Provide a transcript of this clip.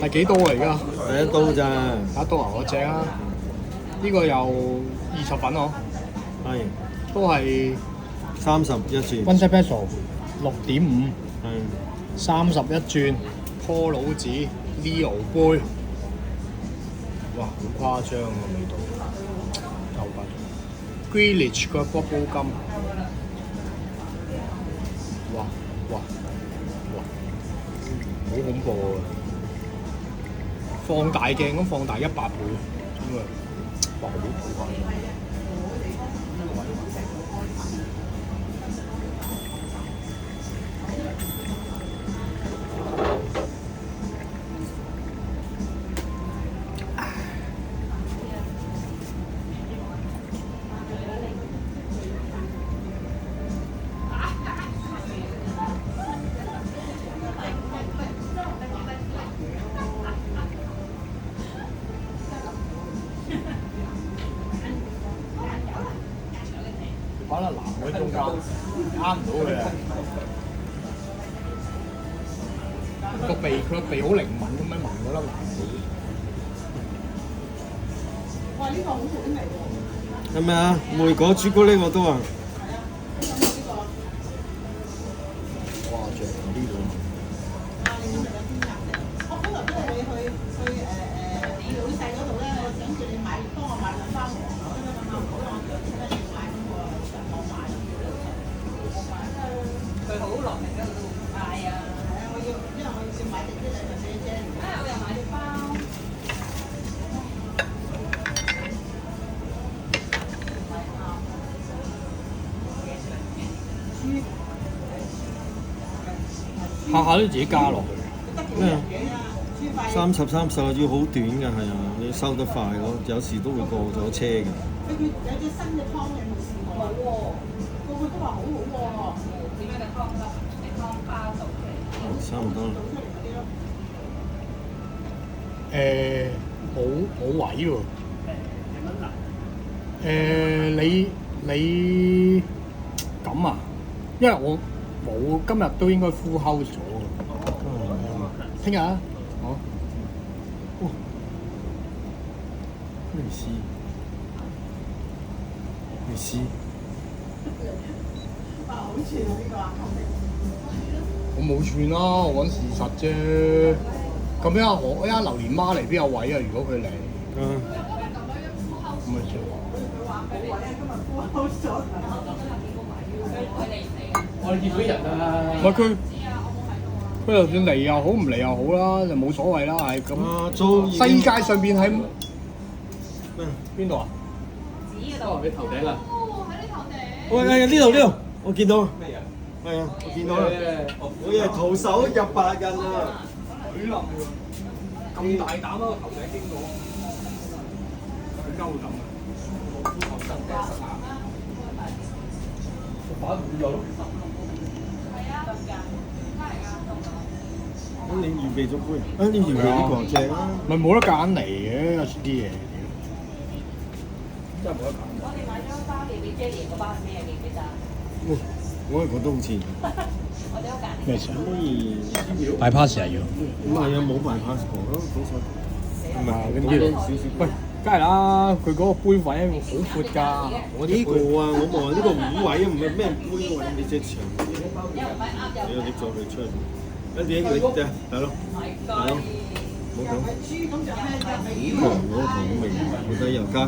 係幾刀啊？而家第一刀咋？第一刀啊！我正啊！呢個有20粉哦，係都係31轉。One Set Peso 6.5，係31轉拖佬子 Leo 杯，哇！好誇張個味道，夠品。Greenwich 個卜煲金，哇哇哇！好恐怖啊！放大鏡咁放大100倍，真係哇！好誇張。可能男喺中間啱唔到佢啊！佢個鼻好靈敏咁樣聞嗰粒藍莓。哇！呢個好好味喎。係咪啊？梅果朱古力我都話。哇！正呢個。我本來都係你去你老細嗰度咧，我想叫你幫我買兩包黃牛，因為咁啊唔好浪費，點解要買咁個上網買？佢好落力㗎，係啊，因為我要買定啲禮物俾你啫。我又買咗包。下下都自己加落去。咩啊？30要好短㗎，係啊，你收得快咯，有時都會過咗車㗎。佢有隻新嘅湯，你冇試過？冇喎，個個都話好好喎。點樣嘅湯汁？係湯包做嘅。差唔多啦。冇位喎。你咁啊？因為我冇今日都應該 full house 咗㗎。聽日啊？好。咩絲？咩絲？哇！好串啊呢個啊！我冇串啦，我講事實啫。咁樣我一間榴蓮媽嚟邊有位啊？如果佢嚟，咁咪算。佢話冇位啊，今日 full house 咗。我哋見到人啊！唔係佢就算嚟又好，唔嚟又好啦，就冇所謂啦，係咁。租世界上邊喺邊度啊？哦，你頭頂啊！喂，呢度，我見到。咩人？係啊，我見到啦。我以為徒手入白人啊！水淋喎，咁大膽啊！個頭頂經過，佢鳩膽啊！反會有。咁你預備咗杯？你預備呢個正啊！咪冇得揀嚟嘅，有啲嘢。真係冇得揀。我哋買咗包嘅俾 Jenny 嗰包係咩記唔記得？我係覺得好似。我哋好揀。咩事？可以買 pass 啊要？唔係啊，冇賣 passport 咯，好彩。唔係跟住少少。喂，梗係啦，佢嗰個杯位好闊㗎。我呢個啊，我望呢個5位啊，唔係咩杯位，你隻長啲。你又拎咗佢出嚟。一啲你啫，係咯，係咯，冇咁。好濃嗰個味，覺得又加。